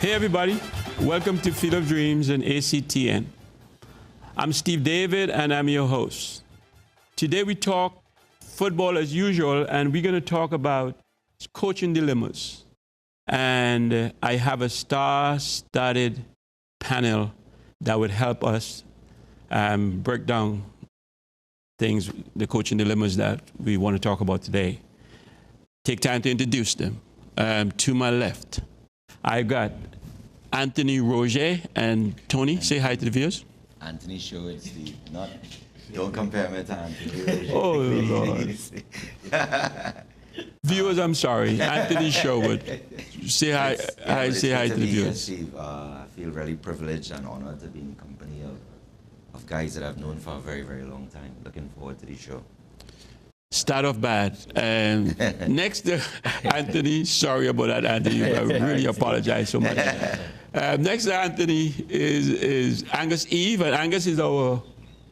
Hey everybody, welcome to Field of Dreams and ACTN. I'm Steve David and I'm your host. Today we talk football as usual and we're going to talk about coaching dilemmas. And I have a star-studded panel that would help us break down things, the coaching dilemmas that we want to talk about today. Take time to introduce them. To my left, I've got Anthony Roger and Tony. Say hi to the viewers. Anthony Sherwood, Steve. Don't compare me to Anthony Roger. Oh, Lord. Viewers, I'm sorry. Anthony Sherwood. Say hi. Say hi to the viewers. Steve, I feel really privileged and honored to be in company of guys that I've known for a very, very long time. Looking forward to the show. Start off bad. Next to Anthony, sorry about that, Anthony. I really apologize so much. Next to Anthony is Angus Eve, and Angus is our,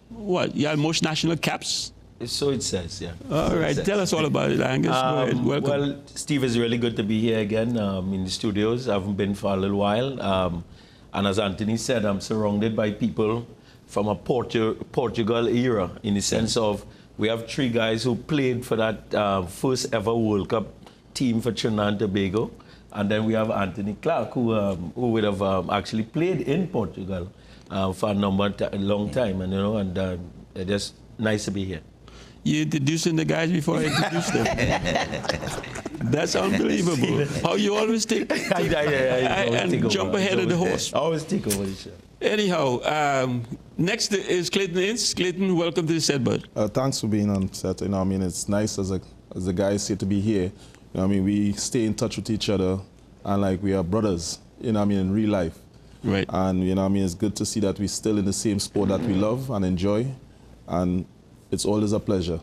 what, you have most national caps? So it says, yeah. All right, tell us all about it, Angus. Go ahead. Welcome. Well, Steve, it's really good to be here again in the studios. I haven't been for a little while. And as Anthony said, I'm surrounded by people from a Portugal era, in the sense of we have 3 guys who played for that first ever World Cup team for Trinidad and Tobago. And then we have Anthony Clark, who would have actually played in Portugal for a long time. And, you know, and just nice to be here. You introducing the guys before I introduce them. That's unbelievable. How you always take and jump ahead of the horse. I always take over the show. Anyhow, next is Clayton Ince. Clayton, welcome to the set, bud. Thanks for being on set. You know, I mean, it's nice as the guys say to be here. You know, I mean, we stay in touch with each other, and like we are brothers. You know, I mean, in real life. Right. And you know, I mean, it's good to see that we're still in the same sport that we love and enjoy, and it's always a pleasure.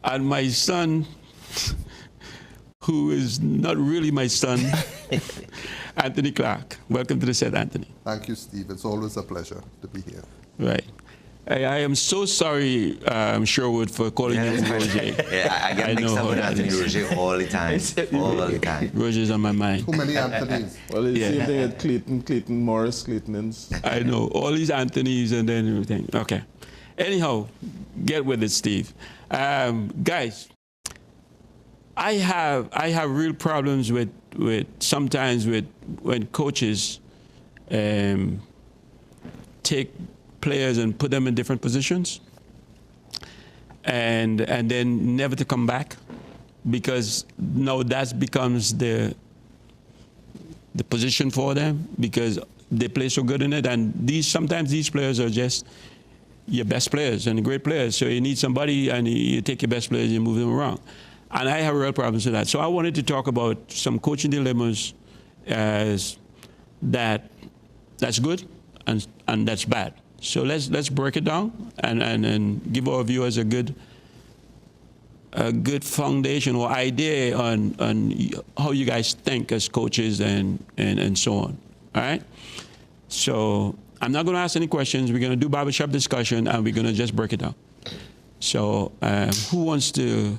And my son, who is not really my son, Anthony Clark. Welcome to the set, Anthony. Thank you, Steve. It's always a pleasure to be here. Right. I am so sorry, Sherwood, for calling you Roger. Yeah, I get mixed up with Anthony Roger all the time. All the time. Roger's on my mind. Too many Anthony's. Well, it's the same thing at Clayton Morris, Clayton Ince. I know. All these Anthonys and then everything. Okay. Anyhow, get with it, Steve. Guys, I have real problems with sometimes when coaches take players and put them in different positions and then never to come back, because now that becomes the position for them because they play so good in it, and sometimes these players are just your best players and great players, so you need somebody and you take your best players and you move them around. And I have real problems with that. So I wanted to talk about some coaching dilemmas that's good and that's bad. So let's break it down and give our viewers a good foundation or idea on how you guys think as coaches and so on. All right? So I'm not going to ask any questions. We're going to do barbershop discussion and we're going to just break it down. So who wants to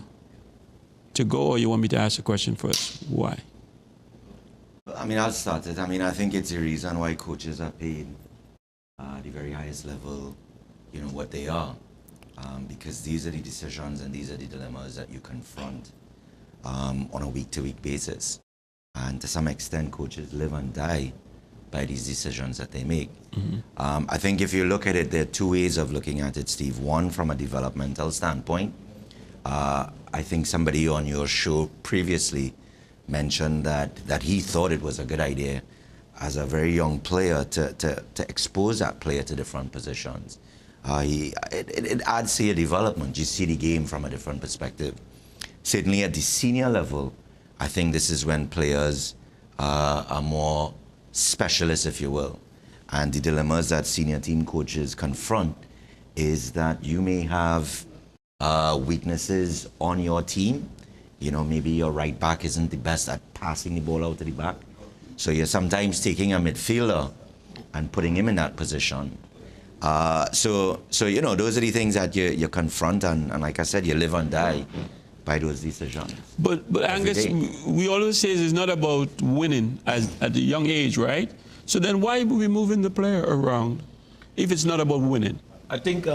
go, or you want me to ask a question first? Why? I mean, I'll start it. I mean, I think it's the reason why coaches are paid the very highest level, you know, what they are. Because these are the decisions and these are the dilemmas that you confront on a week-to-week basis. And to some extent, coaches live and die by these decisions that they make. Mm-hmm. I think if you look at it, there are 2 ways of looking at it, Steve. One, from a developmental standpoint. I think somebody on your show previously mentioned that he thought it was a good idea as a very young player to expose that player to different positions. It adds to your development. You see the game from a different perspective. Certainly at the senior level, I think this is when players are more specialists, if you will. And the dilemmas that senior team coaches confront is that you may have weaknesses on your team. You know, maybe your right back isn't the best at passing the ball out to the back. So you're sometimes taking a midfielder and putting him in that position. So you know, those are the things that you confront, and like I said, you live and die by those decisions. But Every Angus, day. we always say it's not about winning at a young age, right? So then why are we moving the player around if it's not about winning? I think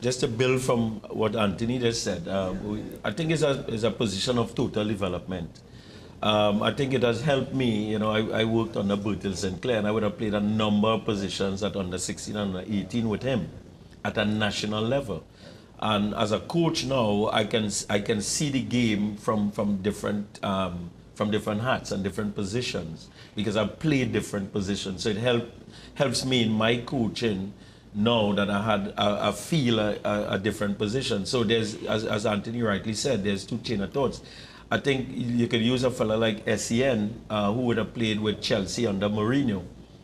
just to build from what Anthony just said, I think it's a position of total development. I think it has helped me. You know, I worked under Bertil Sinclair, and I would have played a number of positions at under 16 and under 18 with him at a national level. And as a coach now, I can see the game from different hats and different positions, because I've played different positions. So it helps me in my coaching now that I feel a different position. So there's, as Anthony rightly said, there's two chain of thoughts. I think you could use a fella like Essien, who would have played with Chelsea under Mourinho.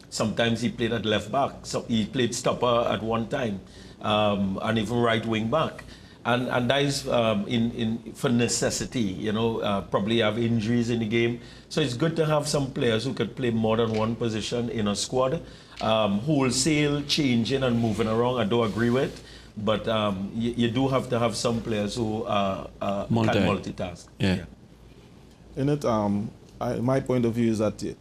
Sometimes he played at left back, so he played stopper at one time, and even right wing back. And that is for necessity, you know, probably have injuries in the game. So it's good to have some players who could play more than one position in a squad. Wholesale changing and moving around, I don't agree with. But you do have to have some players who can multitask. Yeah. In it, my point of view is that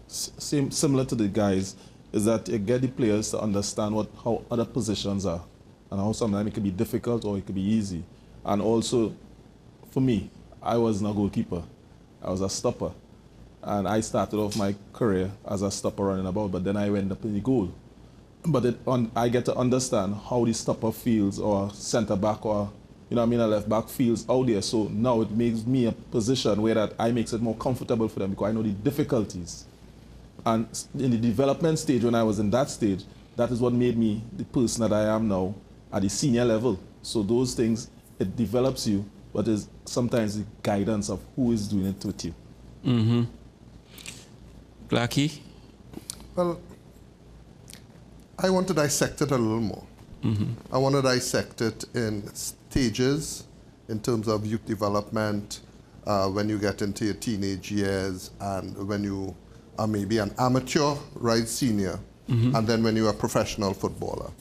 similar to the guys, is that you get the players to understand how other positions are, and how sometimes it can be difficult or it can be easy. And also, for me, I was not a goalkeeper. I was a stopper. And I started off my career as a stopper running about, but then I went up in the goal. But I get to understand how the stopper feels, or centre back, or a left back feels out there. So now it makes me a position where that I makes it more comfortable for them, because I know the difficulties. And in the development stage, when I was in that stage, that is what made me the person that I am now at the senior level. So those things, it develops you, but it's sometimes the guidance of who is doing it with you. Mm-hmm. Blackie? Well, I want to dissect it a little more. Mm-hmm. I want to dissect it in stages, in terms of youth development, when you get into your teenage years, and when you are maybe an amateur, right, senior, and then when you're a professional footballer.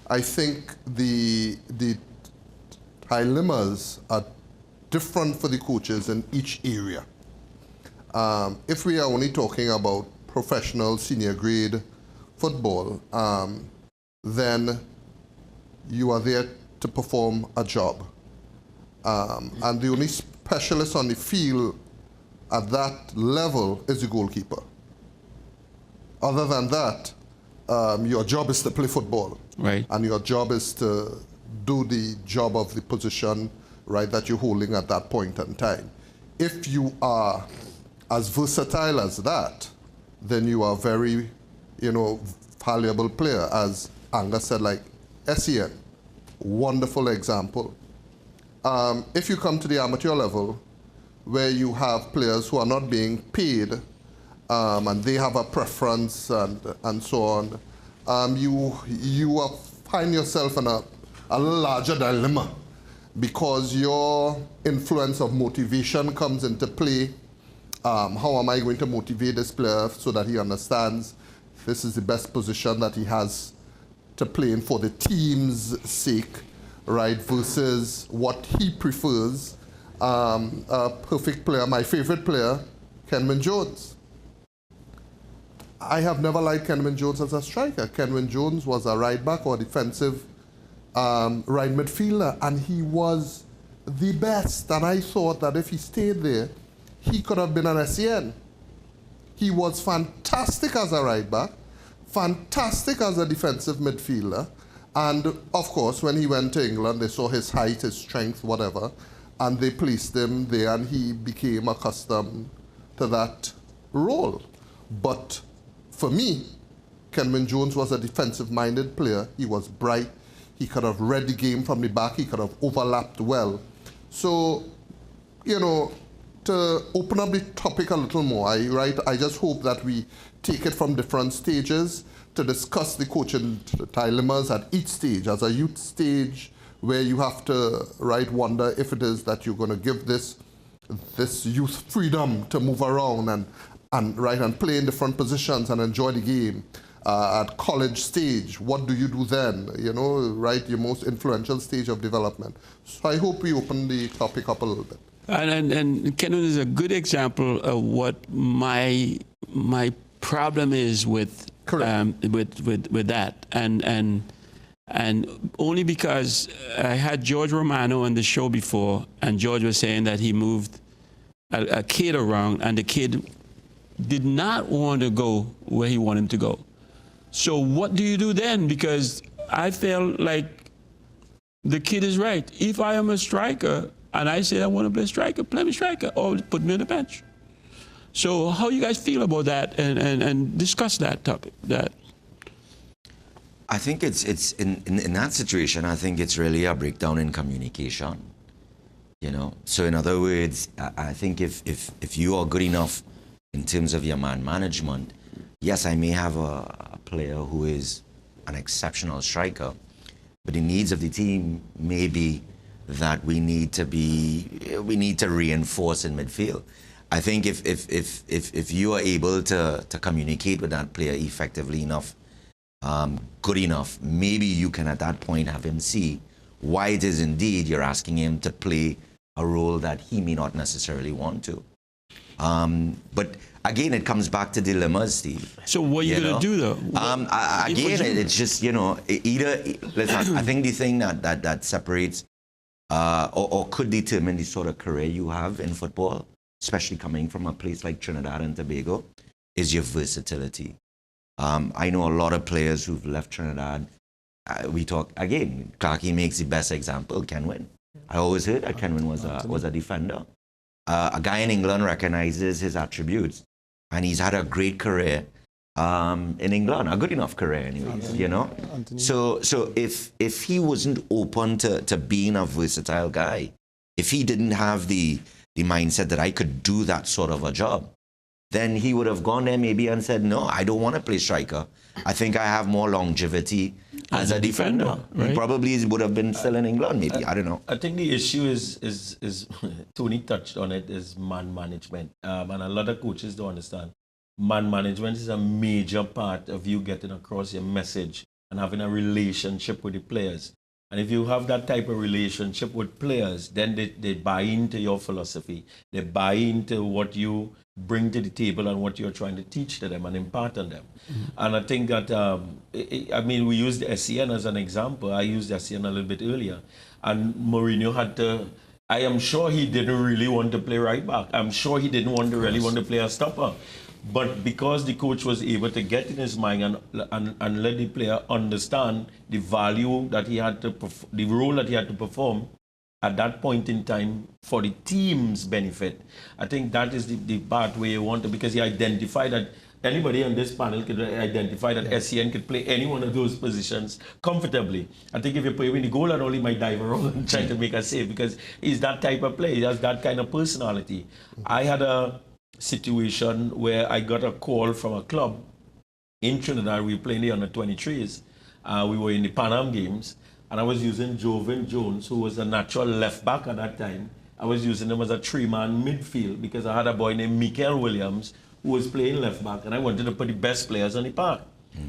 I think the dilemmas are different for the coaches in each area. If we are only talking about professional senior grade football, then you are there to perform a job. And the only specialist on the field at that level is the goalkeeper. Other than that, your job is to play football. Right. And your job is to do the job of the position, right, that you're holding at that point in time. If you are as versatile as that, then you are very, valuable player, as Angus said, like Essien. Wonderful example. If you come to the amateur level, where you have players who are not being paid, and they have a preference and so on, you find yourself in a little larger dilemma, because your influence of motivation comes into play. How am I going to motivate this player so that he understands this is the best position that he has to play in for the team's sake, right, versus what he prefers. A perfect player, my favorite player, Kenwyne Jones. I have never liked Kenwyne Jones as a striker. Kenwyne Jones was a right back or defensive right midfielder, and he was the best. And I thought that if he stayed there, he could have been an Essien. He was fantastic as a right back, fantastic as a defensive midfielder, and of course, when he went to England, they saw his height, his strength, whatever, and they placed him there, and he became accustomed to that role. But for me, Kenwyne Jones was a defensive-minded player. He was bright. He could have read the game from the back. He could have overlapped well. So, to open up the topic a little more, I just hope that we take it from different stages to discuss the coaching dilemmas at each stage. As a youth stage, where you have to, wonder if it is that you're going to give this youth freedom to move around and play in different positions and enjoy the game. at college stage, what do you do then? You know, right, your most influential stage of development. So I hope we open the topic up a little bit. And Kenwin is a good example of what my problem is with with that, and only because I had George Romano on the show before, and George was saying that he moved a kid around, and the kid did not want to go where he wanted him to go. So what do you do then? Because I felt like the kid is right. If I am a striker and I say I want to play striker, play me striker, or put me on the bench. So how you guys feel about that, and discuss that topic? I think it's in that situation, I think it's really a breakdown in communication. You know, so in other words, I think if you are good enough in terms of your man management, yes, I may have a player who is an exceptional striker, but the needs of the team may be that we need to reinforce in midfield. I think if you are able to communicate with that player effectively enough, good enough, maybe you can at that point have him see why it is indeed you're asking him to play a role that he may not necessarily want to. But again, it comes back to dilemmas, Steve. So what are you going to do, though? It's just, you know, listen, I think the thing that separates or could determine the sort of career you have in football, especially coming from a place like Trinidad and Tobago, is your versatility. I know a lot of players who've left Trinidad. We talk, again, Clarkie makes the best example, Kenwin. I always heard that Kenwin was a defender. A guy in England recognizes his attributes, and he's had a great career in England, a good enough career anyway, you know? So if he wasn't open to being a versatile guy, if he didn't have the mindset that I could do that sort of a job, then he would have gone there maybe and said, no, I don't want to play striker. I think I have more longevity as a defender. Right? He probably would have been still in England, maybe. I don't know. I think the issue is Tony touched on it, is man management. And a lot of coaches don't understand. Man management is a major part of you getting across your message and having a relationship with the players. And if you have that type of relationship with players, then they buy into your philosophy. They buy into what you bring to the table and what you're trying to teach to them and impart on them. Mm-hmm. And I think that, I mean, we used SCN as an example. I used SCN a little bit earlier. And Mourinho had to, I am sure he didn't really want to play right back. I'm sure he didn't really want to play a stopper. But because the coach was able to get in his mind and let the player understand the value that he had to, the role that he had to perform at that point in time for the team's benefit, I think that is the part where you want to, because he identified that anybody on this panel could identify that SCN could play any one of those positions comfortably. I think if you put him in the goal and all, he might dive around and try to make a save, because he's that type of player. He has that kind of personality. I had a situation where I got a call from a club in Trinidad. We were playing the under-23s. We were in the Pan Am games, and I was using Jovan Jones, who was a natural left back at that time. I was using him as a three-man midfield because I had a boy named Mikael Williams who was playing left back, and I wanted to put the best players on the park.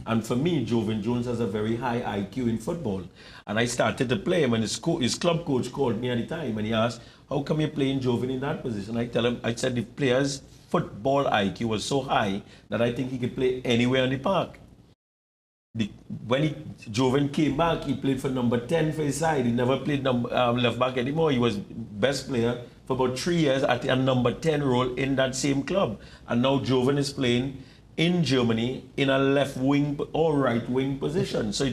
And for me, Jovan Jones has a very high IQ in football. And I started to play him, and his club coach called me at the time, and he asked, how come you're playing Jovan in that position? I said the player's football IQ was so high that I think he could play anywhere on the park. When Jovan came back, he played for number 10 for his side. He never played left back anymore. He was best player for about 3 years at a number 10 role in that same club. And now Jovan is playing in Germany in a left wing or right wing position. So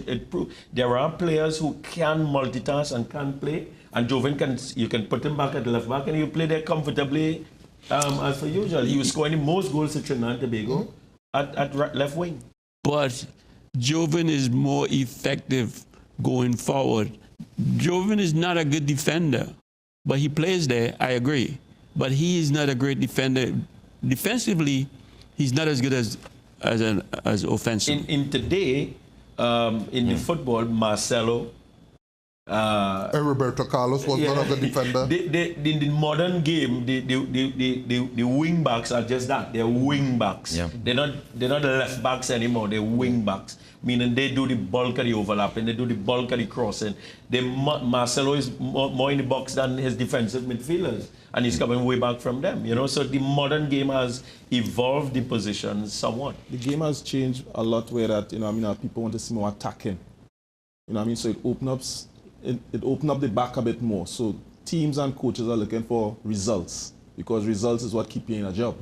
there are players who can multitask and can play. And Jovan you can put him back at left back and he'll play there comfortably as per usual. He was scoring the most goals to Trinidad and Tobago at left wing. But Jovan is more effective going forward. Jovan is not a good defender, but he plays there, I agree. But he is not a great defender. Defensively, he's not as good as offensive. In today, in the football, Marcelo Roberto Carlos was not a good defender. The modern game, the wing backs are just that. They're wing backs. Yeah. They're not left backs anymore. They're wing backs, meaning they do the bulk of the overlapping. They do the bulk of the crossing. Marcelo is more in the box than his defensive midfielders, and he's coming way back from them. You know, so the modern game has evolved the positions somewhat. The game has changed a lot where that, people want to see more attacking. So it opened up the back a bit more. So teams and coaches are looking for results because results is what keep you in a job.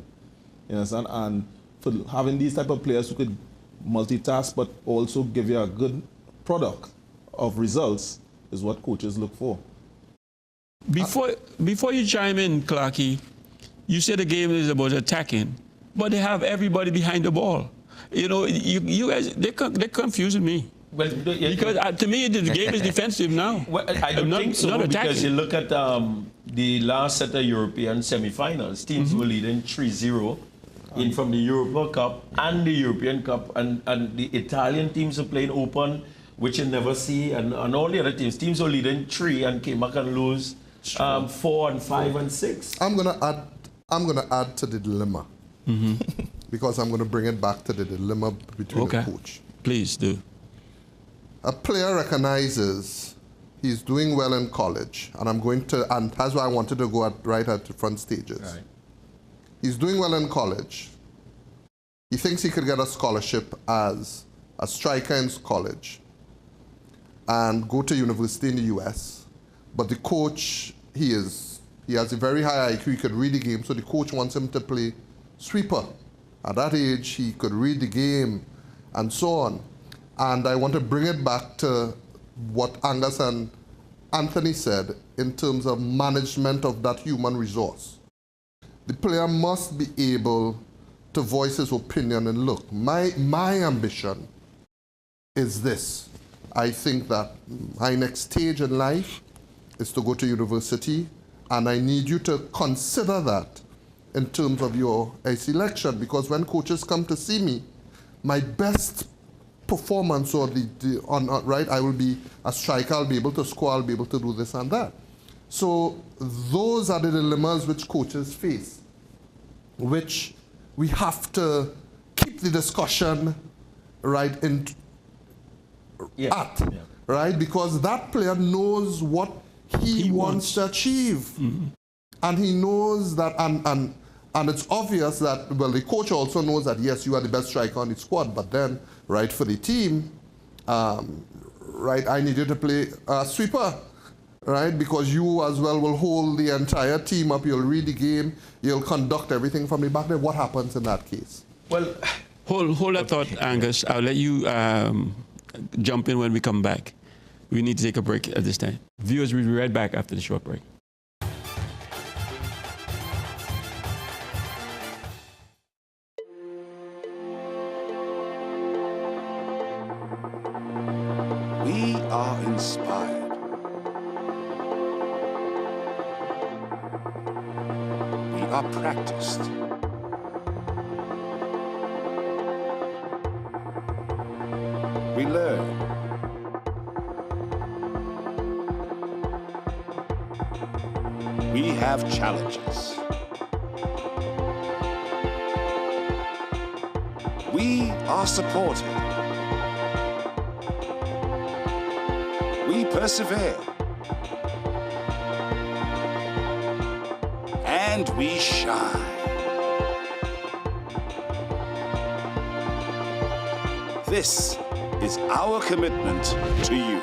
You understand? And for having these type of players who could multitask but also give you a good product of results is what coaches look for. Before you chime in, Clarky, you said the game is about attacking, but they have everybody behind the ball. You guys, they're confusing me. Well, Because to me, the game is defensive now. Well, I don't think so, not because you attacking. look at the last set of European semi-finals, teams were leading 3-0 in from the Europa Cup and the European Cup, and the Italian teams are playing open, which you never see, and all the other teams were leading 3 and came back and lose 4 and 5 and 6. I'm gonna add to the dilemma because I'm gonna bring it back to the dilemma between the coach. Please do. A player recognizes he's doing well in college, and that's why I wanted to go right at the front stages. Right. He's doing well in college. He thinks he could get a scholarship as a striker in college and go to university in the US. But the coach, he has a very high IQ, he could read the game, so the coach wants him to play sweeper. At that age, he could read the game and so on. And I want to bring it back to what Angus and Anthony said in terms of management of that human resource. The player must be able to voice his opinion and look, my ambition is this. I think that my next stage in life is to go to university, and I need you to consider that in terms of your selection, because when coaches come to see me, my best performance or right, I will be a striker, I'll be able to score, I'll be able to do this and that. So those are the dilemmas which coaches face, which we have to keep the discussion right right, because that player knows what he wants to achieve, and he knows that, and it's obvious that, well, the coach also knows that, yes, you are the best striker on the squad, but then, right, for the team, right, I need you to play sweeper, right, because you as well will hold the entire team up, you'll read the game, you'll conduct everything from the back there. What happens in that case? Well, Hold that thought, Angus. I'll let you jump in when we come back. We need to take a break at this time. Viewers, we'll be right back after the short break. We are inspired. We are practiced. We learn. We have challenges. We are supported. We persevere. And we shine. This is our commitment to you.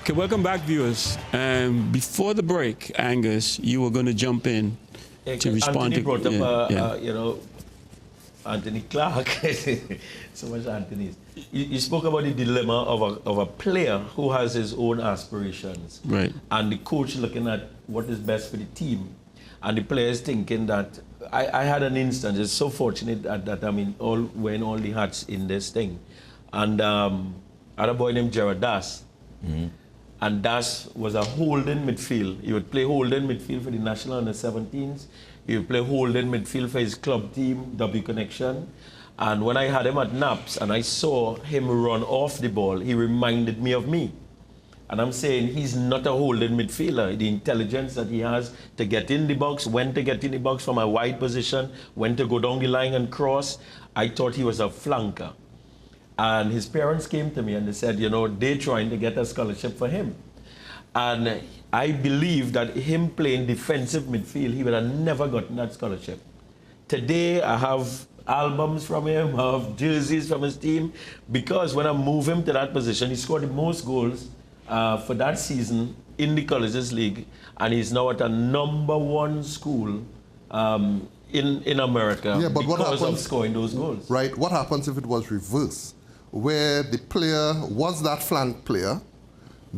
Okay, welcome back, viewers. Before the break, Angus, you were going to jump in to respond Anthony to... brought up, Anthony Clark. So much Anthony's. You spoke about the dilemma of a player who has his own aspirations. Right. And the coach looking at what is best for the team. And the players thinking that... I had an instance, it's so fortunate that I'm wearing all the hats in this thing. And I had a boy named Gerard Das. Mm-hmm. And Das was a holding midfield. He would play holding midfield for the national under-17s. He would play holding midfield for his club team, W Connection. And when I had him at Naps and I saw him run off the ball, he reminded me of me. And I'm saying he's not a holding midfielder. The intelligence that he has to get in the box, when to get in the box from a wide position, when to go down the line and cross, I thought he was a flanker. And his parents came to me and they said, they're trying to get a scholarship for him. And I believe that him playing defensive midfield, he would have never gotten that scholarship. Today, I have albums from him, I have jerseys from his team, because when I move him to that position, he scored the most goals for that season in the Colleges League, and he's now at a #1 school in America because of scoring those goals. Right. What happens if it was reverse, where the player was that flank player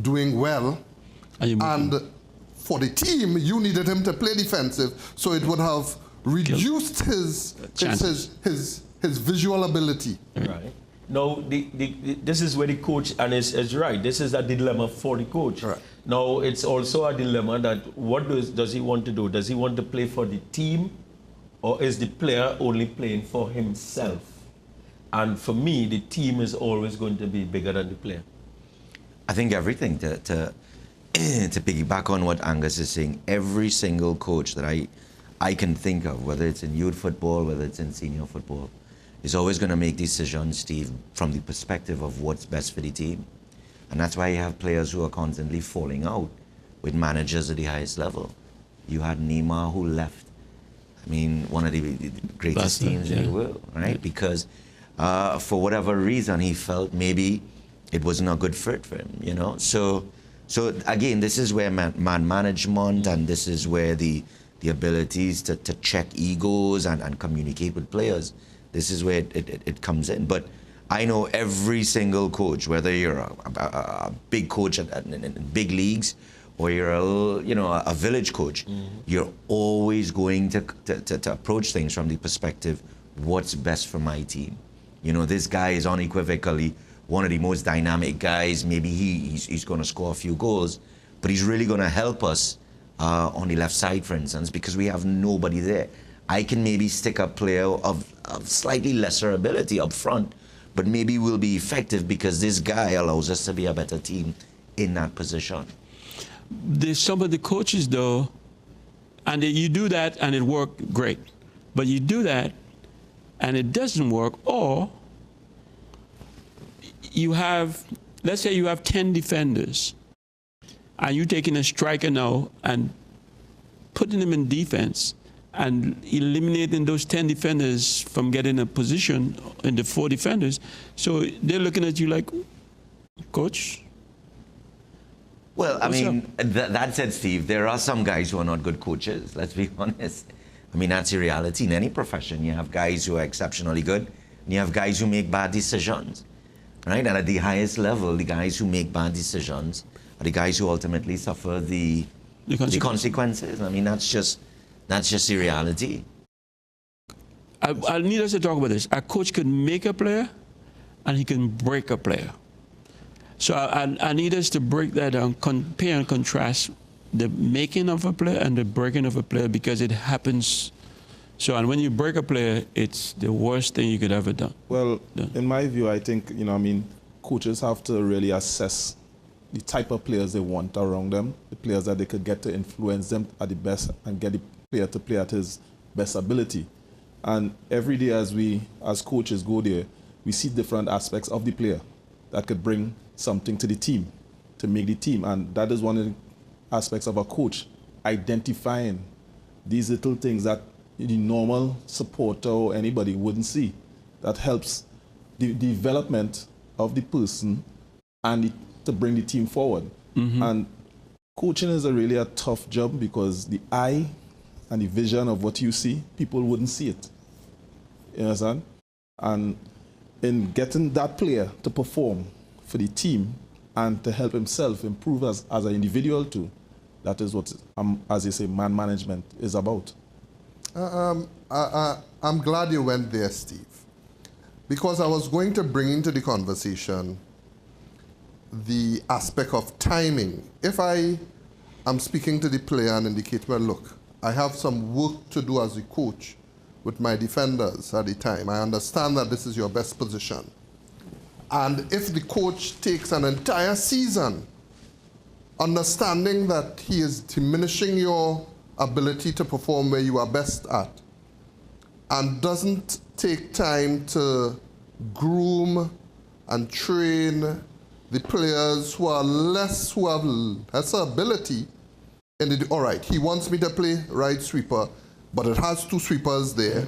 doing well, and for the team, you needed him to play defensive, so it would have reduced his visual ability. Right. Now, this is where the coach, and is right, this is a dilemma for the coach. Right. Now, it's also a dilemma that what does he want to do? Does he want to play for the team, or is the player only playing for himself? And for me, the team is always going to be bigger than the player. I think everything to piggyback on what Angus is saying, every single coach that I can think of, whether it's in youth football, whether it's in senior football, is always going to make decisions, Steve, from the perspective of what's best for the team. And that's why you have players who are constantly falling out with managers at the highest level. You had Neymar, who left, one of the greatest teams in the world, right? Yeah. Because for whatever reason, he felt maybe it wasn't a good fit for him, So again, this is where man management, and this is where the abilities to check egos and communicate with players, this is where it comes in. But I know every single coach, whether you're a big coach in big leagues, or you're a village coach, you're always going to approach things from the perspective, what's best for my team? This guy is unequivocally one of the most dynamic guys. Maybe he's going to score a few goals, but he's really going to help us on the left side, for instance, because we have nobody there. I can maybe stick a player of slightly lesser ability up front, but maybe we'll be effective because this guy allows us to be a better team in that position. There's some of the coaches, though, and you do that and it worked great. But you do that and it doesn't work, or you have, let's say you have 10 defenders, and you're taking a striker now and putting them in defense and eliminating those 10 defenders from getting a position in the 4 defenders. So they're looking at you like, coach? Well, that said, Steve, there are some guys who are not good coaches, let's be honest. That's the reality in any profession. You have guys who are exceptionally good, and you have guys who make bad decisions, right? And at the highest level, the guys who make bad decisions are the guys who ultimately suffer the consequences. That's just the reality. I need us to talk about this. A coach can make a player, and he can break a player. So I need us to break that down, compare and contrast the making of a player and the breaking of a player, because it happens. So, and when you break a player, it's the worst thing you could ever do. Well, in my view, I think, coaches have to really assess the type of players they want around them, the players that they could get to influence them at the best and get the player to play at his best ability. And every day as we, as coaches, go there, we see different aspects of the player that could bring something to the team, to make the team. And that is one of the aspects of a coach, identifying these little things that the normal supporter or anybody wouldn't see. That helps the development of the person and to bring the team forward. And coaching is really a tough job because the eye and the vision of what you see, people wouldn't see it. You understand? And in getting that player to perform for the team and to help himself improve as an individual too, that is what, as you say, man management is about. I'm glad you went there, Steve, because I was going to bring into the conversation the aspect of timing. If I am speaking to the player and indicate, well, look, I have some work to do as a coach with my defenders at the time. I understand that this is your best position. And if the coach takes an entire season understanding that he is diminishing your ability to perform where you are best at and doesn't take time to groom and train the players who have lesser ability, all right, he wants me to play right sweeper, but it has two sweepers there.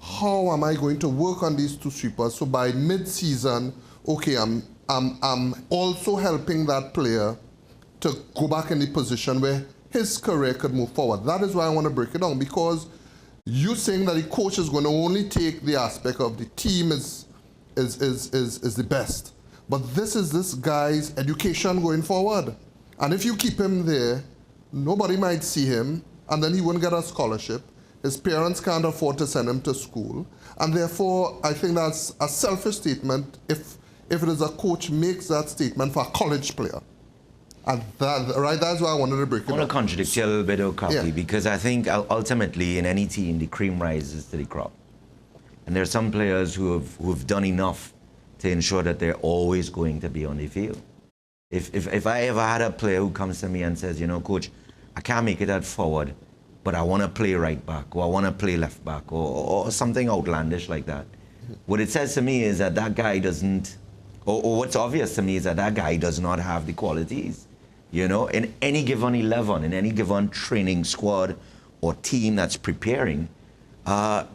How am I going to work on these two sweepers? So by mid-season, okay, I'm also helping that player to go back in the position where his career could move forward. That is why I want to break it down, because you saying that the coach is going to only take the aspect of the team is the best. But this is this guy's education going forward. And if you keep him there, nobody might see him, and then he wouldn't get a scholarship. His parents can't afford to send him to school. And therefore, I think that's a selfish statement if it is a coach makes that statement for a college player. And that's why I wanted to break it I want down. to contradict you a little bit, Okapi, because I think ultimately in any team, the cream rises to the crop. And there are some players who have done enough to ensure that they're always going to be on the field. If I ever had a player who comes to me and says, you know, coach, I can't make it at forward, but I want to play right back, or I want to play left back, or something outlandish like that. What it says to me is that that guy doesn't, or what's obvious to me is that that guy does not have the qualities. You know, in any given 11, in any given training squad or team that's preparing, the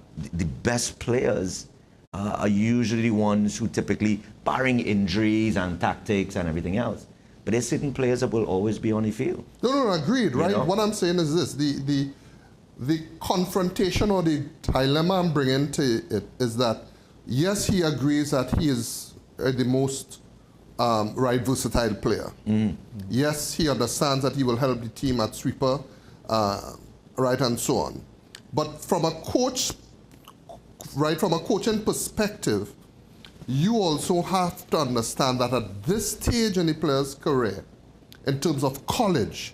best players are usually ones who typically, barring injuries and tactics and everything else, but there's certain players that will always be on the field. No, agreed, right? You know? What I'm saying is this, the confrontation or the dilemma I'm bringing to it is that, yes, he agrees that he is the most versatile player. Yes, he understands that he will help the team at sweeper, right, and so on. But from a coach, right, from a coaching perspective, you also have to understand that at this stage in the player's career, in terms of college,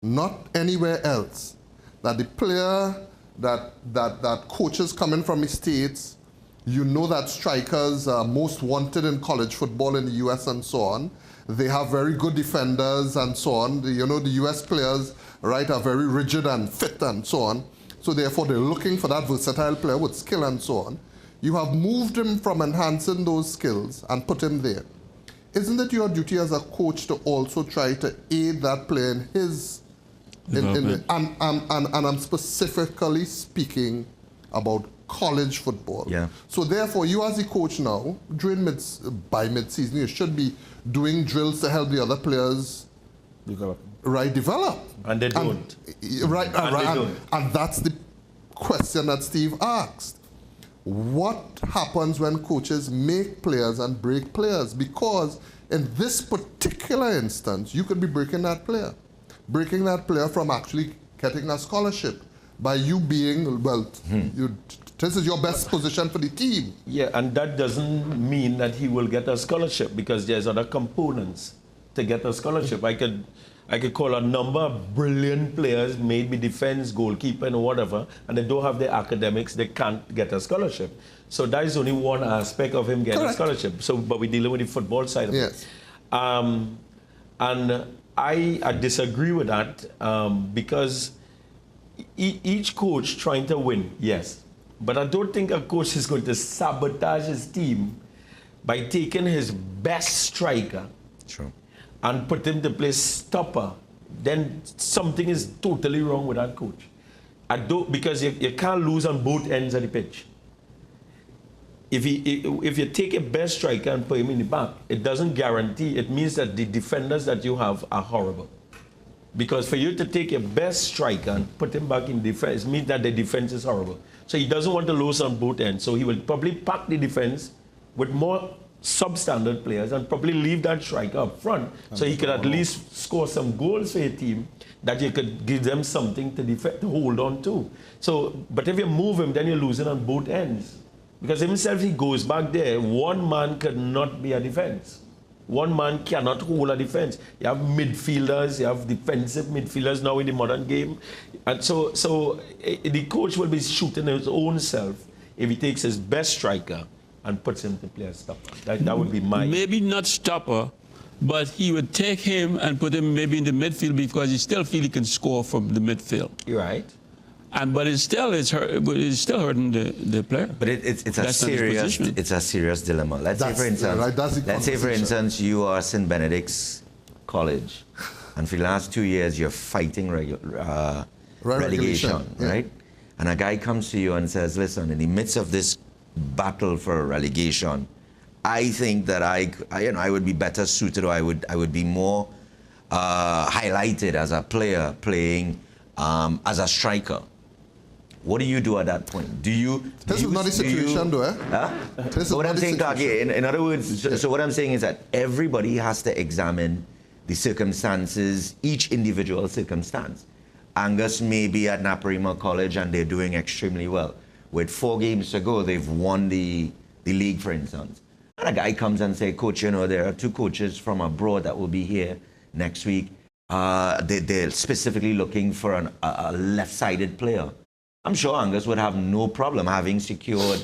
not anywhere else, that the player that coaches coming from the States, you know that strikers are most wanted in college football in the US and so on. They have very good defenders and so on. You know, the US players, right, are very rigid and fit and so on. So therefore, they're looking for that versatile player with skill and so on. You have moved him from enhancing those skills and put him there. Isn't it your duty as a coach to also try to aid that player in his... and I'm specifically speaking about college football. Yeah. So therefore, you as a coach now, by mid-season, you should be doing drills to help the other players develop. And they don't. And that's the question that Steve asked. What happens when coaches make players and break players? Because in this particular instance, you could be breaking that player from actually getting a scholarship by you being, this is your best position for the team. Yeah, and that doesn't mean that he will get a scholarship, because there's other components to get a scholarship. I could call a number of brilliant players, maybe defense, goalkeeper, and whatever, and they don't have the academics, they can't get a scholarship. So that is only one aspect of him getting a scholarship. So, but we're dealing with the football side of it. And I disagree with that, because each coach trying to win, yes. But I don't think a coach is going to sabotage his team by taking his best striker and put him to play stopper. Then something is totally wrong with that coach. Because you can't lose on both ends of the pitch. if you take a best striker and put him in the back, it doesn't guarantee. It means that the defenders that you have are horrible. Because for you to take your best striker and put him back in defense means that the defense is horrible. So he doesn't want to lose on both ends. So he will probably pack the defense with more substandard players and probably leave that striker up front so he could at least score some goals for your team that you could give them something to defend, to hold on to. So, but if you move him, then you're losing on both ends. Because himself, he goes back there, one man could not be a defense. One man cannot hold a defense. You have midfielders, you have defensive midfielders now in the modern game. And so the coach will be shooting his own self if he takes his best striker and puts him to play a stopper. That would be my... Maybe not stopper, but he would take him and put him maybe in the midfield because he still feel he can score from the midfield. You're right. But it's still hurting the player. But it's a serious dilemma. Let's say, for instance, you are St. Benedict's College, and for the last 2 years you're fighting relegation, right? And a guy comes to you and says, "Listen, in the midst of this battle for relegation, I think that I would be better suited, or I would be more highlighted as a player playing as a striker." What do you do at that point? This is not a situation, though, eh? What I'm saying, Kaki, in other words, so what I'm saying is that everybody has to examine the circumstances, each individual circumstance. Angus may be at Naparima College and they're doing extremely well. With 4 games to go, they've won the league, for instance. And a guy comes and says, "Coach, you know, there are 2 coaches from abroad that will be here next week. They're specifically looking for a left-sided player." I'm sure Angus would have no problem having secured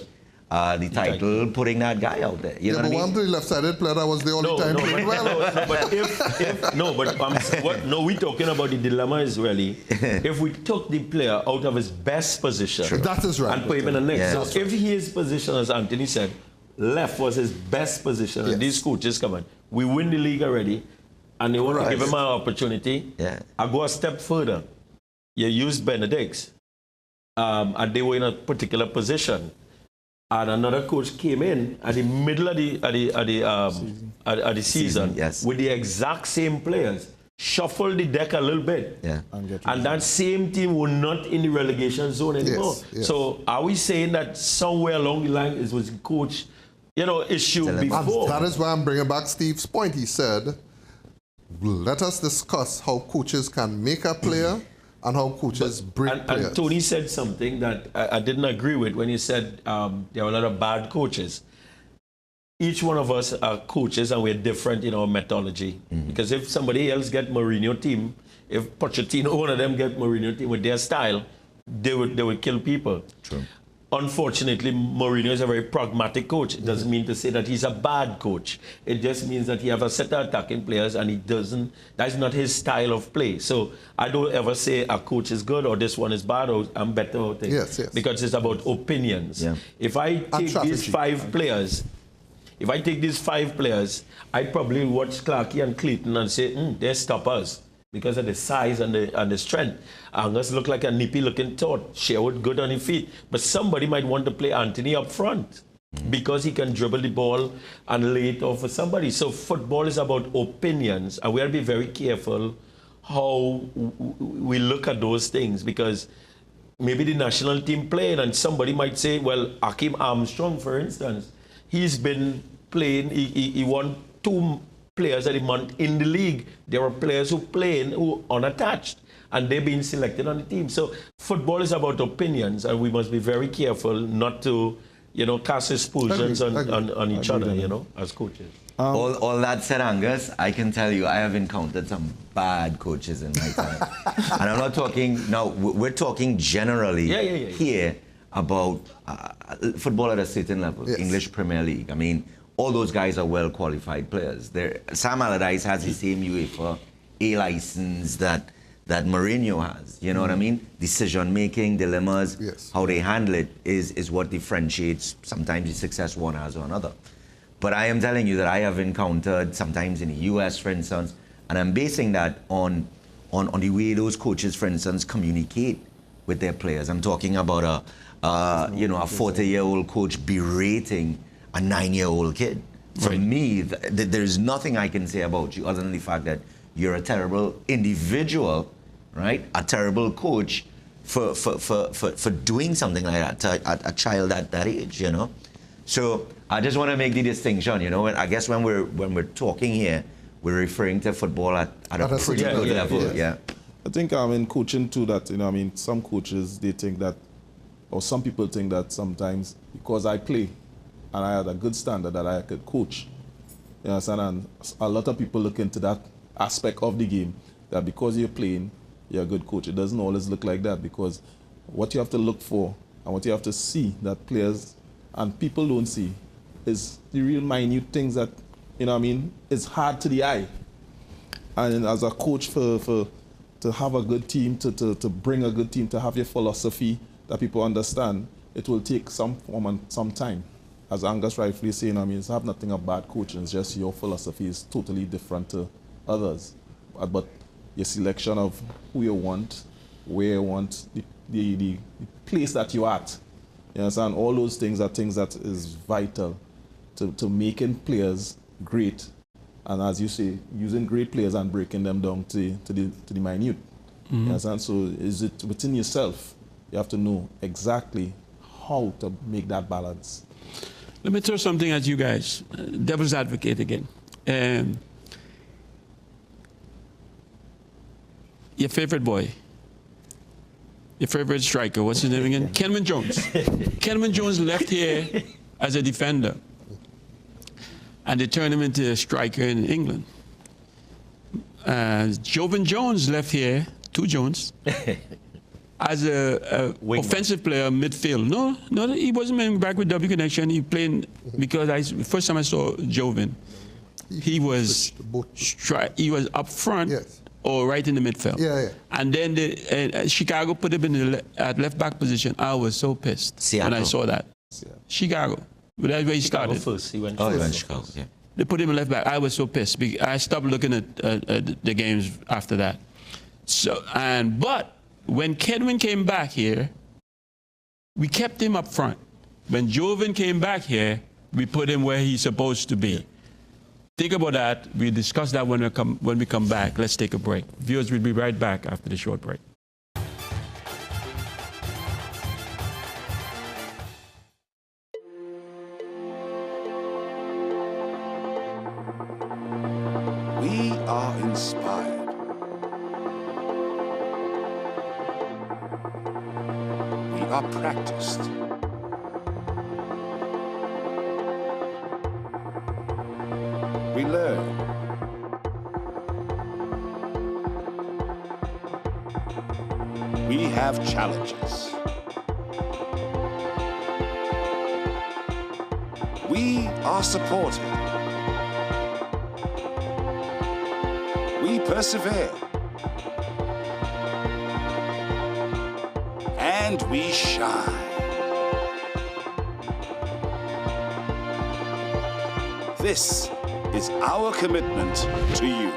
the title, putting that guy out there. You know what I mean? One left-sided player that was the only time playing well. We're talking about the dilemma is really if we took the player out of his best position, that is right, and put him in the next. Yeah. So if his position, as Anthony said, left was his best position, and these coaches come in, we win the league already, and they want to give him an opportunity. Yeah. I go a step further. You used Benedict's. And they were in a particular position, and another coach came in at the middle of the season with the exact same players, shuffled the deck a little bit, and that same team were not in the relegation zone anymore. Yes. So are we saying that somewhere along the line it was coach, issue before? And that is why I'm bringing back Steve's point. He said, "Let us discuss how coaches can make a player." And how coaches break players. And Tony said something that I didn't agree with when he said there are a lot of bad coaches. Each one of us are coaches and we're different in our methodology. Because if somebody else get Mourinho team, if Pochettino, one of them get Mourinho team with their style, they would kill people. True. Unfortunately, Mourinho is a very pragmatic coach. It doesn't mean to say that he's a bad coach. It just means that he has a set of attacking players and that's not his style of play. So I don't ever say a coach is good or this one is bad or I'm better or things. Yes. Because it's about opinions. Yeah. If I take these 5 players, I'd probably watch Clarkey and Clayton and say, they're stoppers. Because of the size and the strength. Angus look like a nippy-looking tot. Sherwood good on his feet. But somebody might want to play Anthony up front because he can dribble the ball and lay it off for somebody. So football is about opinions. And we have to be very careful how we look at those things. Because maybe the national team playing and somebody might say, well, Hakeem Armstrong, for instance, he's been playing, he won 2 players of the month in the league. There are players who are unattached and they're being selected on the team. So football is about opinions and we must be very careful not to, cast aspersions on each other, as coaches. All that said, Angus, I can tell you I have encountered some bad coaches in my time. And I'm not talking, now we're talking generally here about football at a certain level, English Premier League. I mean, all those guys are well-qualified players. Sam Allardyce has the same UEFA A license that Mourinho has. You know what I mean? Decision-making, dilemmas, how they handle it is what differentiates sometimes the success one has or another. But I am telling you that I have encountered sometimes in the US, for instance, and I'm basing that on the way those coaches, for instance, communicate with their players. I'm talking about you know, a 40-year-old coach berating a 9-year-old kid. For Right. me, there's nothing I can say about you other than the fact that you're a terrible individual, right? A terrible coach for doing something like that to a child at that age, you know? So I just want to make the distinction, you know. I guess when we're talking here, we're referring to football at a pretty certain good level, yes. yeah. I think in coaching too that, you know, I mean, some coaches, they think that, or some people think that sometimes because I play and I had a good standard that I could coach, you understand? And a lot of people look into that aspect of the game, that because you're playing, you're a good coach. It doesn't always look like that, because what you have to look for and what you have to see that players and people don't see is the real minute things that, you know what I mean, it's hard to the eye. And as a coach, to have a good team, to bring a good team, to have your philosophy that people understand, it will take some form and some time. As Angus rightfully saying, I mean, it's have nothing of bad coaching, it's just your philosophy is totally different to others. But your selection of who you want, where you want, the place that you're at, you understand? All those things are things that is vital to making players great. And as you say, using great players and breaking them down to the minute. You understand? So is it within yourself? You have to know exactly how to make that balance. Let me throw something at you guys. Devil's advocate again. Your favorite boy, your favorite striker, what's his name again? Kenman Jones. Kenman Jones left here as a defender, and they turned him into a striker in England. Jovan Jones left here, two Jones, as a offensive player, midfield. No, he wasn't back with W Connection. He played because first time I saw Jovan, he was up front. Yes. Or right in the midfield. Yeah. And then Chicago put him in at left back position. I was so pissed when I saw that. Chicago. But that's where he started. First, he went Oh, first. he went to Chicago, yeah. They put him in left back. I was so pissed. I stopped looking at the games after that. But when Kedwin came back here, we kept him up front. When Jovan came back here, we put him where he's supposed to be. Yeah. Think about that. We discuss that when we come back. Let's take a break. Viewers, we'll be right back after the short break. We are inspired. We are practiced. We learn. We have challenges. We are supported. We persevere. And we shine. This is our commitment to you.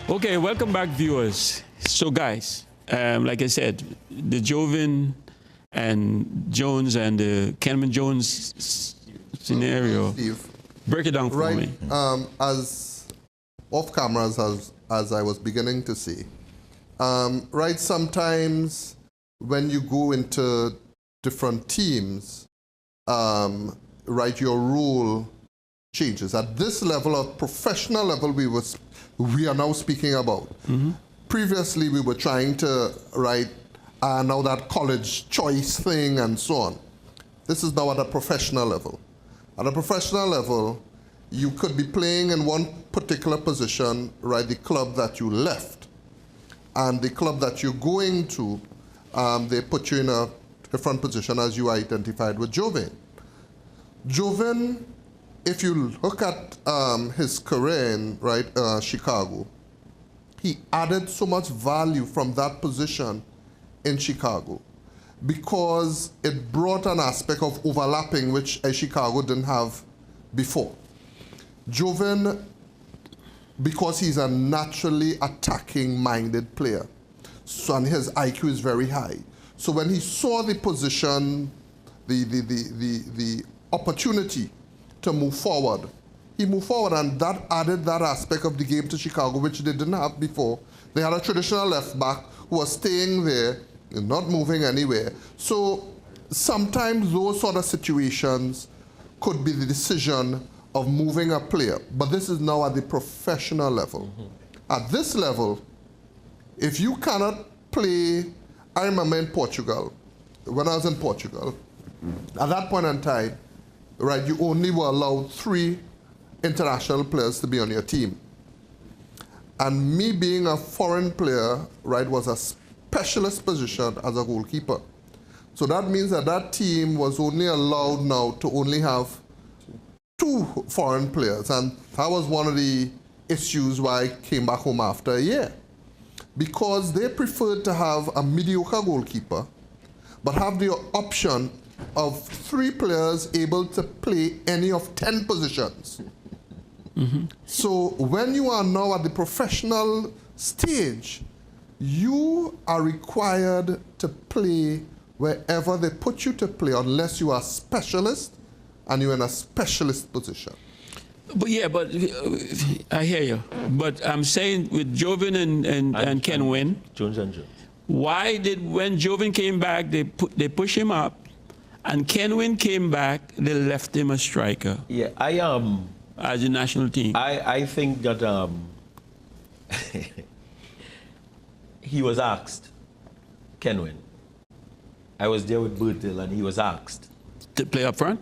Okay, welcome back, viewers. So, guys, like I said, the Jovan and Jones and the Kenman Jones scenario. Steve, Break it down for me. as off cameras, as I was beginning to say, right, sometimes when you go into different teams, right, your role changes. At this level, of professional level, we are now speaking about. Previously, we were trying to write now that college choice thing and so on. This is now at a professional level. At a professional level, you could be playing in one particular position, right, the club that you left. And the club that you're going to, they put you in a different position as you identified with Jovan. Jovan, if you look at his career in Chicago, he added so much value from that position in Chicago because it brought an aspect of overlapping which Chicago didn't have before. Jovan, because he's a naturally attacking-minded player, so and his IQ is very high. So when he saw the position, the opportunity to move forward, he moved forward, and that added that aspect of the game to Chicago, which they didn't have before. They had a traditional left back who was staying there, not moving anywhere. So sometimes those sort of situations could be the decision of moving a player. But this is now at the professional level. At this level, if you cannot play, I remember in Portugal, when I was in Portugal, at that point in time, right, you only were allowed 3 international players to be on your team. And me being a foreign player, right, was a specialist position as a goalkeeper. So that means that that team was only allowed now to only have 2 foreign players. And that was one of the issues why I came back home after a year. Because they preferred to have a mediocre goalkeeper, but have the option of 3 players able to play any of 10 positions. So when you are now at the professional stage, you are required to play wherever they put you to play, unless you are a specialist and you're in a specialist position. But yeah, but I hear you. But I'm saying with Jovan and Kenwyn, Jones and Jones. why did, when Jovan came back, they push him up, and Kenwyn came back, they left him a striker Yeah, as a national team? I think that he was asked, Kenwyn. I was there with Bertil, and he was asked. To play up front?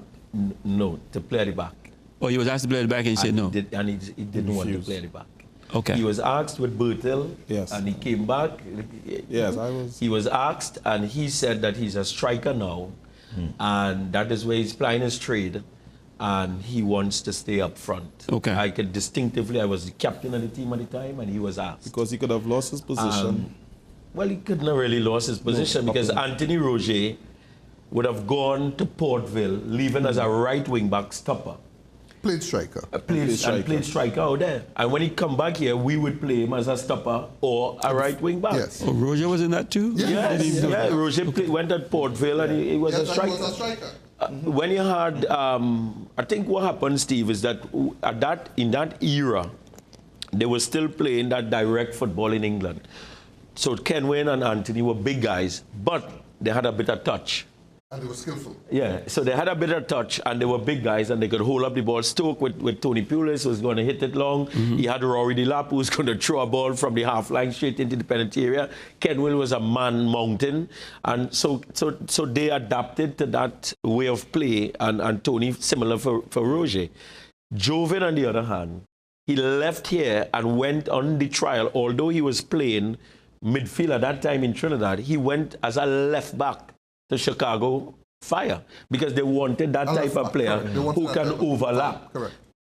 No, to play at the back. Or he was asked to play at the back and he said no? He didn't want to play at the back. Okay. He was asked with Bertil, Yes. and he came back. Yes, I was. He was asked, and he said that he's a striker now, and that is where he's plying his trade, and he wants to stay up front. Okay. I could distinctively, I was the captain of the team at the time, and he was asked. Because he could have lost his position. Well, he couldn't have really lost his position because Anthony Roger would have gone to Port Vale, leaving as a right wing back stopper. Played striker. Played striker out there. And when he come back here, we would play him as a stopper or a right wing back. Yes. Oh, Roger was in that too? Yes. Roger went at Port Vale and he was a striker. He was a striker. When you had, I think what happened, Steve, is that in that era, they were still playing that direct football in England. So Kenwyn and Anthony were big guys, but they had a bit of touch. And they were skillful. Yeah, so they had a bit of touch, and they were big guys, and they could hold up the ball. Stoke with Tony Pulis was going to hit it long. He had Rory Delap, who was going to throw a ball from the half line straight into the penalty area. Kenwyn was a man mountain, and so they adapted to that way of play, and Tony similar for Roger. Jovan, on the other hand, he left here and went on the trial, although he was playing midfield at that time in Trinidad. He went as a left back to Chicago Fire because they wanted that type of player who can overlap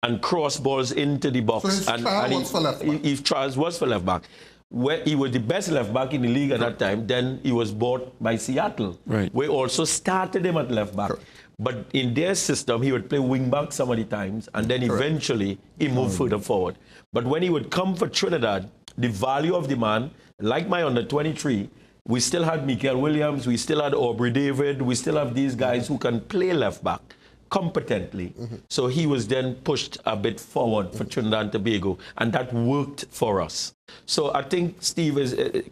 and cross balls into the box. So his trial was for left back. His trials was for left back. Where he was the best left back in the league at that time. Then he was bought by Seattle. Right. We also started him at left back. But in their system, he would play wing back some of the times, and then eventually he moved further forward. But when he would come for Trinidad, the value of the man, like my under 23, we still had Michael Williams, we still had Aubrey David, we still have these guys who can play left back competently. So he was then pushed a bit forward for Trinidad and Tobago, and that worked for us. So I think, Steve,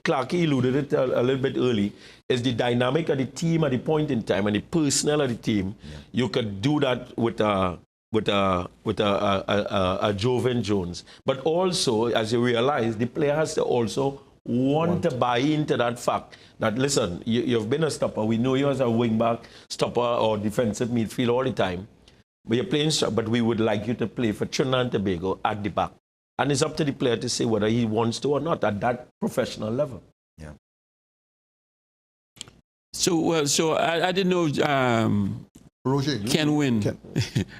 Clarky alluded it a little bit early, is the dynamic of the team at the point in time and the personnel of the team. You could do that with a a Jovan Jones. But also, as you realize, the player has to also want to buy into that fact that, listen, you've been a stopper. We know you as a wing back, stopper, or defensive midfield all the time. But you're playing, but we would like you to play for Trinidad and Tobago at the back. And it's up to the player to say whether he wants to or not at that professional level. Yeah. So I didn't know Roger, Ken Wynn.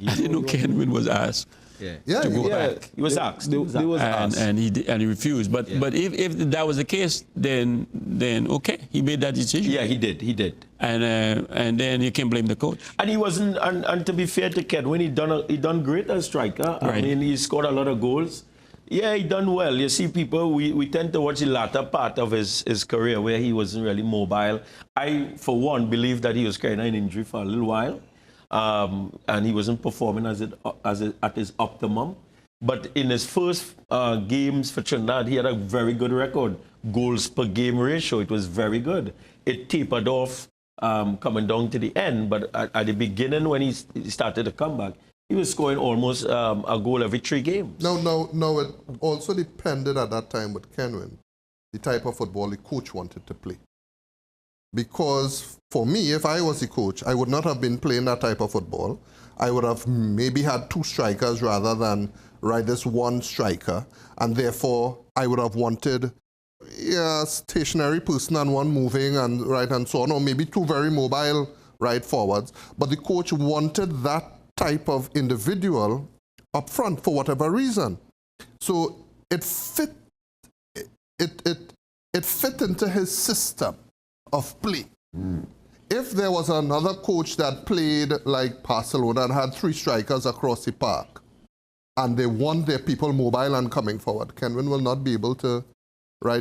I didn't know Ken Wynn was asked. yeah, to go yeah. back. He was asked. And he refused. But if that was the case, then okay, he made that decision. Yeah, he did. And then you can blame the coach. And he wasn't. And to be fair to Kedwin, he done great as striker. I Right. mean, he scored a lot of goals. Yeah, he done well. You see, people, we tend to watch the latter part of his career where he wasn't really mobile. I, for one, believe that he was carrying an injury for a little while. And he wasn't performing at his optimum. But in his first games for Trinidad, he had a very good record. Goals per game ratio, it was very good. It tapered off coming down to the end, but at the beginning when he started to come back, he was scoring almost a goal every 3 games. No, it also depended at that time with Kenwin, the type of football the coach wanted to play. Because for me, if I was the coach, I would not have been playing that type of football. I would have maybe had 2 strikers rather than this one striker. And therefore, I would have wanted a stationary person and one moving and so on, or maybe 2 very mobile forwards. But the coach wanted that type of individual up front for whatever reason. So it fit into his system of play. If there was another coach that played like Barcelona and had 3 strikers across the park, and they want their people mobile and coming forward, Kenwin will not be able to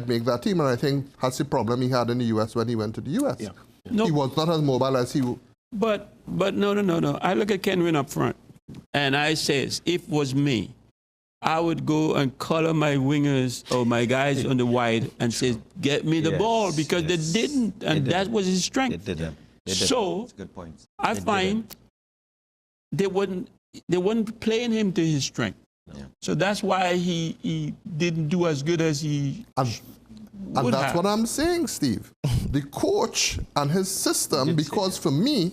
make that team. And I think that's the problem he had in the US when he went to the US. Yeah. No. He was not as mobile as he. But no. I look at Ken Wynn up front, and I says, if it was me, I would go and color my wingers or my guys on the wide and say, get me the ball, because they didn't, and that was his strength. They didn't. So That's a good point. I find they weren't playing him to his strength. Yeah. So that's why he didn't do as good as he And would that's have. what I'm saying, Steve. The coach and his system, because for me,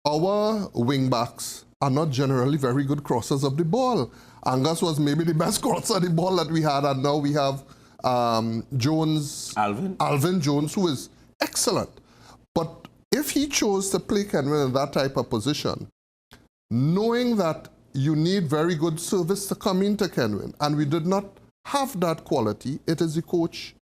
our wing-backs are not generally very good crossers of the ball. Angus was maybe the best crosser of the ball that we had, and now we have Jones, Alvin Jones, who is excellent. But if he chose to play Kenwin in that type of position, knowing that you need very good service to come into Kenwin, and we did not have that quality, it is the coach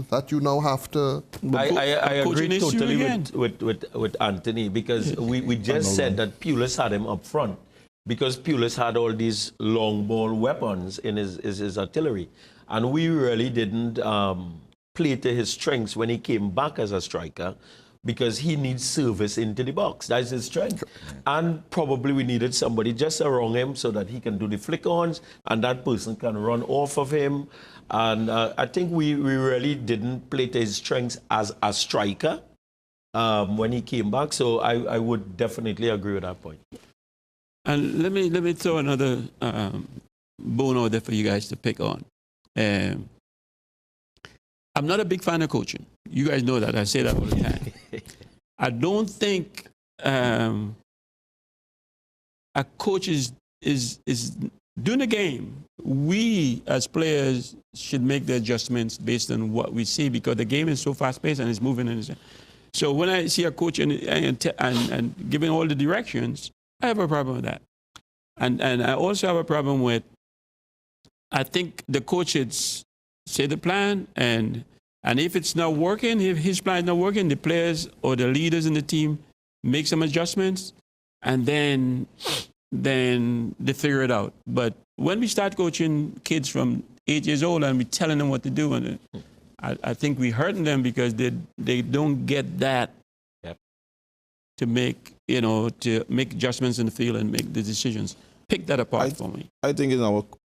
that you now have to. I coaching agree issue totally again. with Anthony, because we just said that Pulis had him up front because Pulis had all these long ball weapons in his artillery, and we really didn't play to his strengths when he came back as a striker, because he needs service into the box. That's his strength. And probably we needed somebody just around him so that he can do the flick-ons and that person can run off of him. And I think we really didn't play to his strengths as a striker when he came back. So I would definitely agree with that point. And let me throw another bone out there for you guys to pick on. I'm not a big fan of coaching. You guys know that. I say that all the time. I don't think a coach is during the game. We as players should make the adjustments based on what we see, because the game is so fast-paced and it's moving. So when I see a coach and giving all the directions, I have a problem with that. And I also have a problem with, I think the coach should say the plan, and if it's not working, if his plan is not working, the players or the leaders in the team make some adjustments, and then they figure it out. But when we start coaching kids from 8 years old and we're telling them what to do, and I think we're hurting them because they don't get that to make adjustments in the field and make the decisions. Pick that apart for me. I think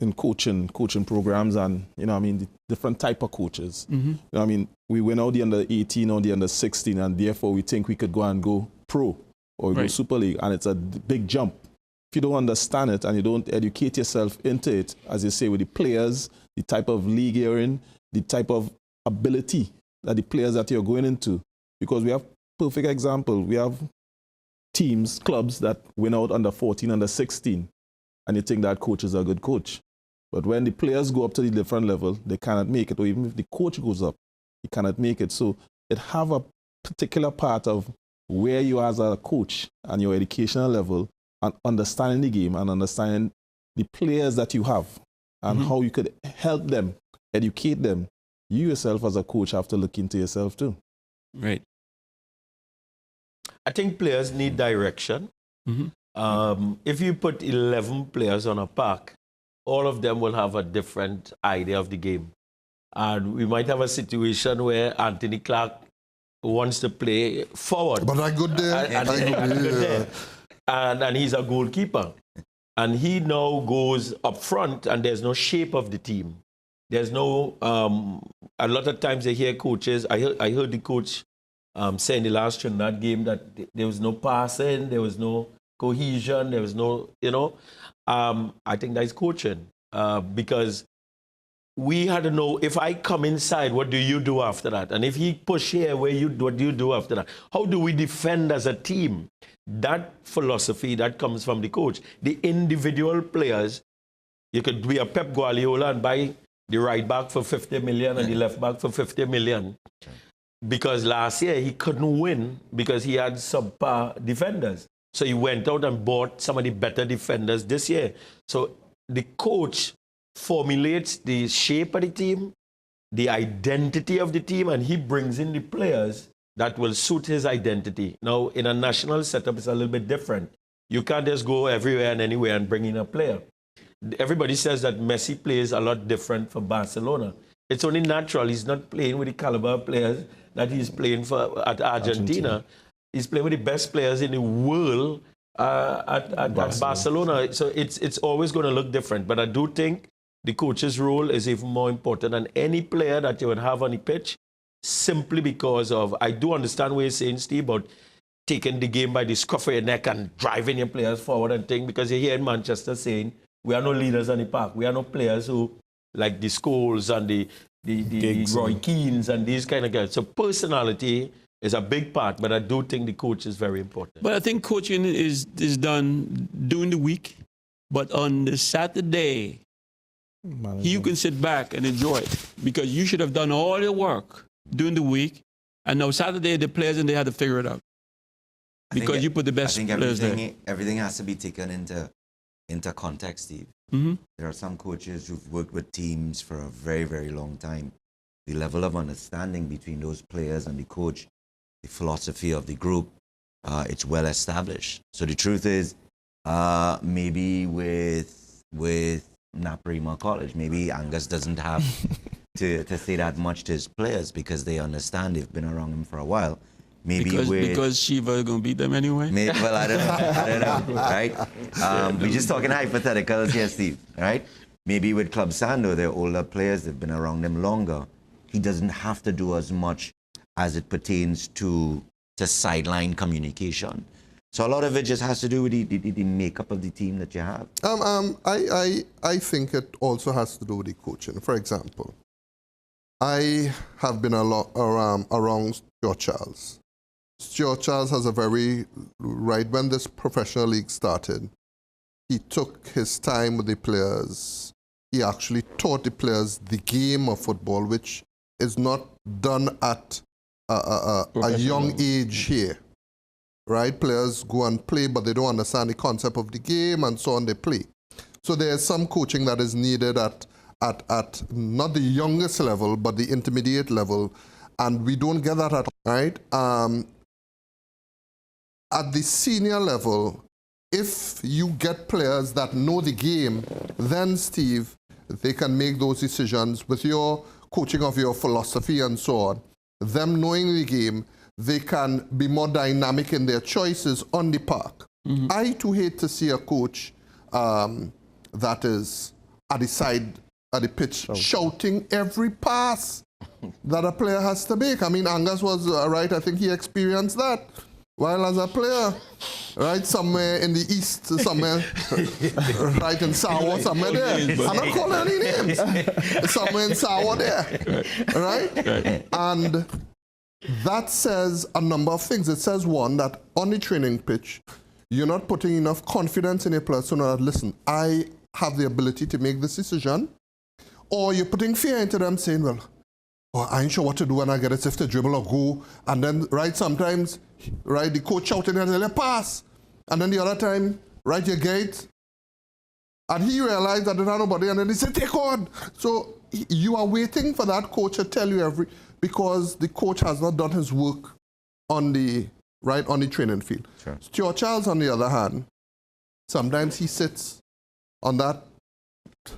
in coaching programs, and the different type of coaches. We went out the under 18 or the under 16, and therefore we think we could go pro or go Super League, and it's a big jump. if you don't understand it and you don't educate yourself into it, as you say, with the players, the type of league you're in, the type of ability that the players that you're going into, because we have perfect example. We have teams, clubs that win out under 14, under 16, and you think that coach is a good coach. But when the players go up to the different level, they cannot make it. Or even if the coach goes up, he cannot make it. So it have a particular part of where you are as a coach and your educational level and understanding the game and understanding the players that you have and how you could help them, educate them. You yourself as a coach have to look into yourself too. Right. I think players need direction. If you put 11 players on a park, all of them will have a different idea of the game. And we might have a situation where Anthony Clark wants to play forward. But I go there. And he's a goalkeeper. And he now goes up front, and there's no shape of the team. There's no, a lot of times I hear coaches, I heard the coach say in the last Trinidad game that there was no passing, there was no cohesion, there was no, I think that's coaching. Because we had to know, if I come inside, what do you do after that? And if he push here, what do you do after that? How do we defend as a team? That philosophy, that comes from the coach. The individual players, you could be a Pep Guardiola and buy the right back for 50 million and the left back for 50 million. Because last year he couldn't win because he had subpar defenders. So he went out and bought some of the better defenders this year. So the coach formulates the shape of the team, the identity of the team, and he brings in the players that will suit his identity. Now, in a national setup, it's a little bit different. You can't just go everywhere and anywhere and bring in a player. Everybody says that Messi plays a lot different for Barcelona. It's only natural. He's not playing with the caliber of players that he's playing for at Argentina. He's playing with the best players in the world at Barcelona. So it's always going to look different. But I do think the coach's role is even more important than any player that you would have on the pitch, simply because of, I do understand what you're saying, Steve, about taking the game by the scruff of your neck and driving your players forward and thing, because you're here in Manchester saying, we are no leaders on the park. We are no players who, like the Scholes and the Roy Keanes and these kind of guys. So personality is a big part, but I do think the coach is very important. But I think coaching is done during the week, but on the Saturday, you can sit back and enjoy it, because you should have done all your work during the week, and now Saturday the players and they had to figure it out because you put the best players there. Everything has to be taken into context, Steve. There are some coaches who've worked with teams for a very, very long time. The level of understanding between those players and the coach, the philosophy of the group, it's well established. So the truth is, maybe with Naparima College, maybe Angus doesn't have to say that much to his players because they understand, they've been around him for a while. Maybe because Shiva is going to beat them anyway? Well, I don't know, right? We're just talking hypotheticals here, Steve, right? Maybe with Club Sando, they're older players, they've been around them longer. He doesn't have to do as much as it pertains to sideline communication. So a lot of it just has to do with the makeup of the team that you have. I think it also has to do with the coaching. For example, I have been around Stuart Charles. Stuart Charles has a very, right when this professional league started, he took his time with the players. He actually taught the players the game of football, which is not done at a young age here. Right? Players go and play, but they don't understand the concept of the game, and so on, they play. So there's some coaching that is needed at not the youngest level, but the intermediate level, and we don't get that at all, right? At the senior level, if you get players that know the game, then, Steve, they can make those decisions with your coaching of your philosophy and so on. Them knowing the game, they can be more dynamic in their choices on the park. I too hate to see a coach that is at the side of the pitch shouting every pass that a player has to make. I mean, Angus was right. I think he experienced that while as a player. right, somewhere in the east, somewhere, right in Sawa, somewhere there. I'm not calling any names. Somewhere in Sawa there, right? And that says a number of things. It says, one, that on the training pitch, you're not putting enough confidence in your players to know that, listen, I have the ability to make this decision. Or you're putting fear into them saying, well, oh, I ain't sure what to do when I get it, if to dribble or go. And then, right, sometimes, right, the coach shouting and they'll pass. And then the other time, right, you get it. And he realized that there's nobody, and then he said, take on. So you are waiting for that coach to tell you because the coach has not done his work on the training field. Sure. Stuart Charles, on the other hand, sometimes he sits on that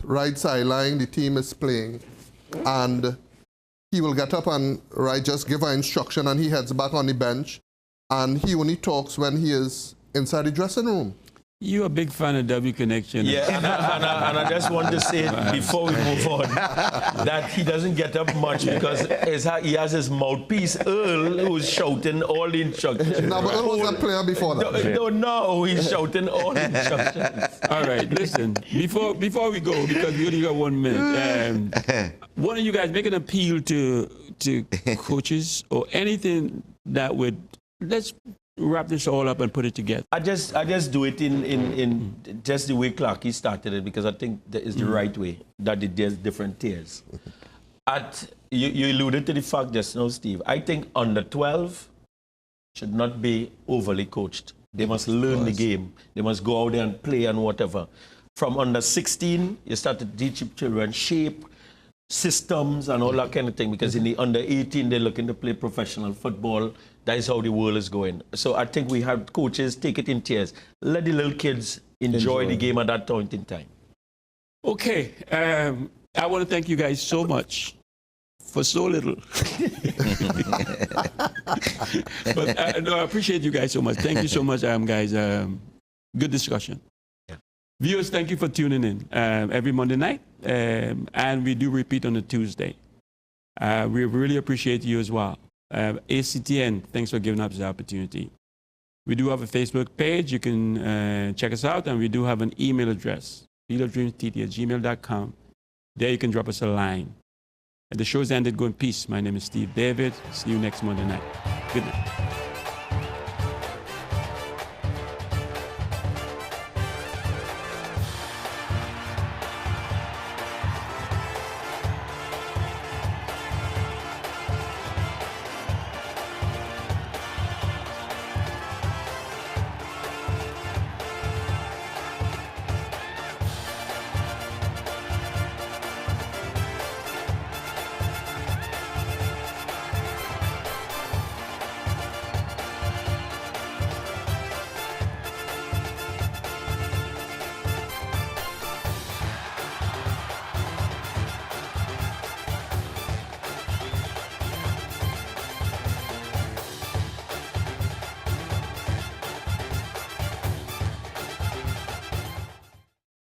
right sideline, the team is playing, and he will get up and just give an instruction, and he heads back on the bench, and he only talks when he is inside the dressing room. You're a big fan of W Connection. Yeah, and I just want to say before we move on that he doesn't get up much because he has his mouthpiece, Earl, who's shouting all the instructions. No, but Earl was a player before that. No, he's shouting all the instructions. All right, listen, before we go, because we only got 1 minute, one of you guys make an appeal to coaches or anything that would, let's wrap this all up and put it together. I just do it in just the way Clarkey started it, because I think that is the right way, that there's different tiers. You alluded to the fact just now, Steve. I think under 12 should not be overly coached. They must learn the game. They must go out there and play and whatever. From under 16, you start to teach children shape, systems and all that kind of thing, because in the under 18 they're looking to play professional football. That is how the world is going. So I think we have coaches take it in tiers. Let the little kids enjoy the game at that point in time. Okay, I want to thank you guys so much for so little. But no, I appreciate you guys so much. Thank you so much, guys. Good discussion. Viewers, thank you for tuning in every Monday night, and we do repeat on a Tuesday. We really appreciate you as well. ACTN, thanks for giving us the opportunity. We do have a Facebook page. You can check us out, and we do have an email address, fieldofdreamstt@gmail.com. There you can drop us a line. And the show's ended. Go in peace. My name is Steve David. See you next Monday night. Good night.